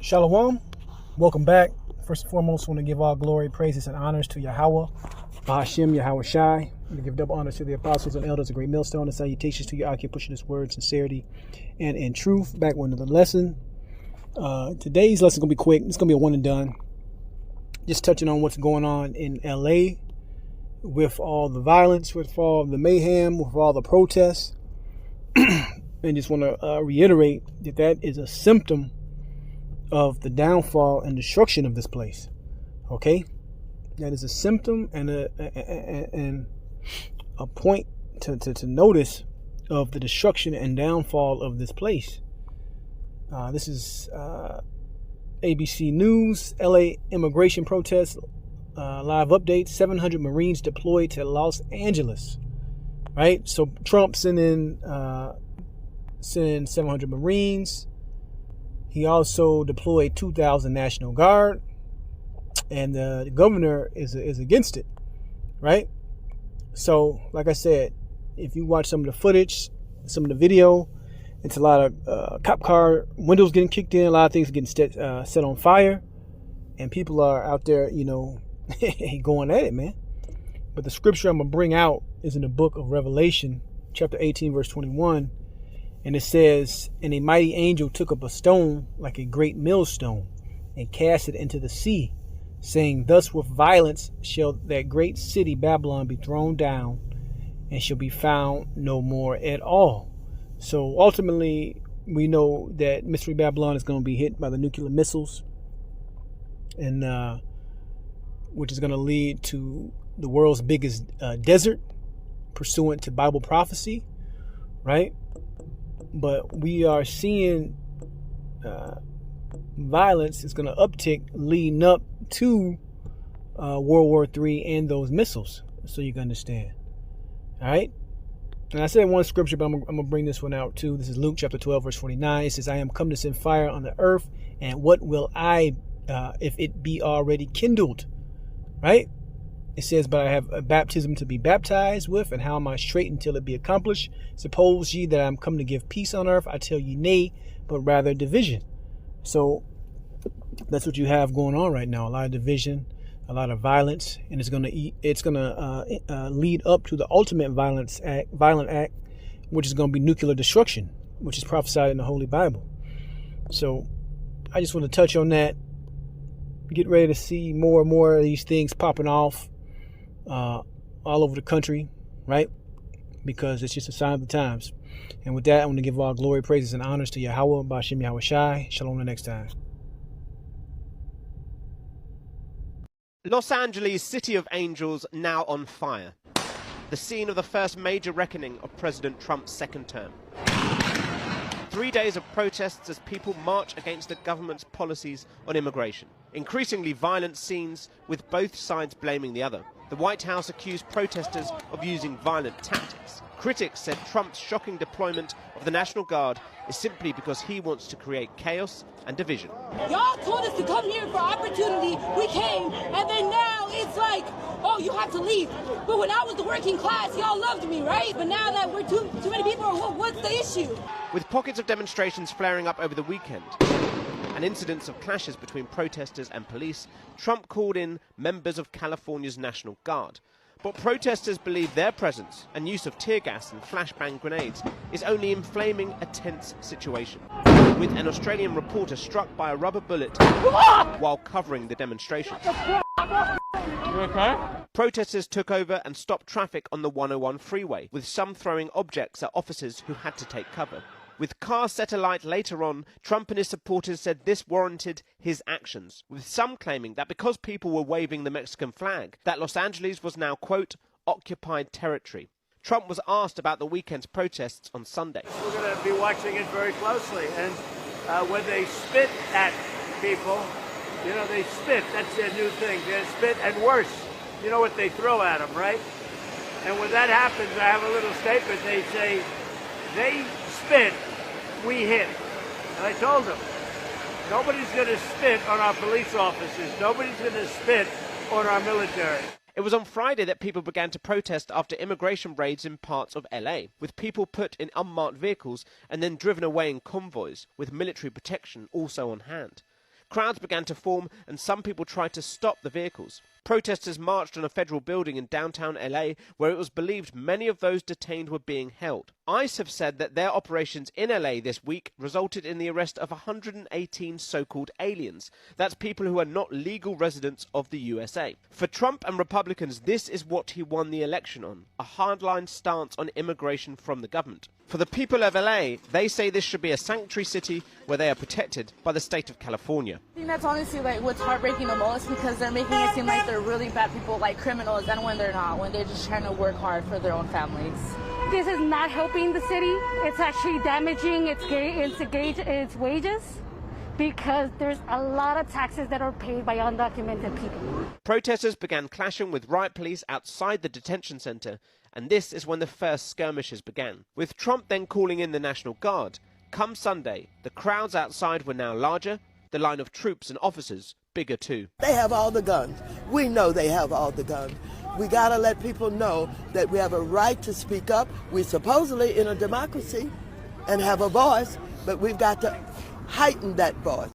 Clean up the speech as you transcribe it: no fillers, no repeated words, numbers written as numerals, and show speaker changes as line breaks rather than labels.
Shalom. Welcome back. First and foremost, I want to give all glory, praises, and honors to Yahweh, Bahashim, Yahweh Shai. I want to give double honors to the apostles and elders, a great millstone, and salutations to your pushing this word, sincerity, and in truth. Back with another lesson. Today's lesson is going to be quick. It's going to be a one and done. Just touching on what's going on in LA with all the violence, with all the mayhem, with all the protests. And just want to reiterate that is a symptom of the downfall and destruction of this place. Okay, that is a symptom and a point to notice of the destruction and downfall of this place. This is ABC News. LA immigration protests, live update. 700 Marines deployed to Los Angeles. Right, so Trump sending 700 Marines. He also deployed 2,000 National Guard, and the governor is against it, right? So, like I said, if you watch some of the footage, some of the video, it's a lot of cop car windows getting kicked in, a lot of things getting set on fire, and people are out there, going at it, man. But the scripture I'm going to bring out is in the book of Revelation, chapter 18, verse 21. And it says, "And a mighty angel took up a stone like a great millstone and cast it into the sea, saying, Thus with violence shall that great city Babylon be thrown down, and shall be found no more at all." So ultimately, we know that Mystery Babylon is going to be hit by the nuclear missiles, and which is going to lead to the world's biggest desert, pursuant to Bible prophecy, right? But we are seeing violence is going to uptick leading up to World War III and those missiles, so you can understand. All right? And I said one scripture, but I'm going to bring this one out too. This is Luke chapter 12, verse 49. It says, "I am come to send fire on the earth, and what will I, if it be already kindled?" Right? It says, "But I have a baptism to be baptized with, and how am I straight until it be accomplished? Suppose ye that I am come to give peace on earth? I tell you nay, but rather division." So that's what you have going on right now. A lot of division, a lot of violence, and it's gonna lead up to the ultimate violent act, which is going to be nuclear destruction, which is prophesied in the Holy Bible. So I just want to touch on that. Get ready to see more and more of these things popping off all over the country, right? Because it's just a sign of the times. And with that, I want to give all glory, praises, and honors to Yahweh, Bahashim, Yahweh Shai. Shalom the next time.
Los Angeles, City of Angels, now on fire. The scene of the first major reckoning of President Trump's second term. 3 days of protests as people march against the government's policies on immigration. Increasingly violent scenes with both sides blaming the other. The White House accused protesters of using violent tactics. Critics said Trump's shocking deployment of the National Guard is simply because he wants to create chaos and division.
Y'all told us to come here for opportunity. We came, and then now it's like, oh, you have to leave. But when I was the working class, y'all loved me, right? But now that we're too many people, what's the issue?
With pockets of demonstrations flaring up over the weekend and incidents of clashes between protesters and police, Trump called in members of California's National Guard. But protesters believe their presence and use of tear gas and flashbang grenades is only inflaming a tense situation, with an Australian reporter struck by a rubber bullet while covering the demonstration.
You okay?
Protesters took over and stopped traffic on the 101 freeway, with some throwing objects at officers who had to take cover. With cars set alight later on, Trump and his supporters said this warranted his actions, with some claiming that because people were waving the Mexican flag, that Los Angeles was now, quote, occupied territory. Trump was asked about the weekend's protests on Sunday.
We're going to be watching it very closely, and when they spit at people, they spit, that's their new thing, they spit, and worse, you know what they throw at them, right? And when that happens, I have a little statement, they say, they spit, we hit. And I told them, nobody's going to spit on our police officers. Nobody's going to spit on our military.
It was on Friday that people began to protest after immigration raids in parts of LA, with people put in unmarked vehicles and then driven away in convoys, with military protection also on hand. Crowds began to form and some people tried to stop the vehicles. Protesters marched on a federal building in downtown LA where it was believed many of those detained were being held. ICE have said that their operations in LA this week resulted in the arrest of 118 so-called aliens. That's people who are not legal residents of the USA. For Trump and Republicans, this is what he won the election on, a hardline stance on immigration from the government. For the people of LA, they say this should be a sanctuary city where they are protected by the state of California.
I think that's honestly like what's heartbreaking the most, because they're making it seem like they're really bad people, like criminals, and when they're not, when they're just trying to work hard for their own families.
This is not helping the city. It's actually damaging its wages, because there's a lot of taxes that are paid by undocumented people.
Protesters began clashing with riot police outside the detention center, and this is when the first skirmishes began. With Trump then calling in the National Guard, come Sunday, the crowds outside were now larger, the line of troops and officers bigger too.
They have all the guns. We know they have all the guns. We got to let people know that we have a right to speak up. We're supposedly in a democracy and have a voice, but we've got to heighten that voice.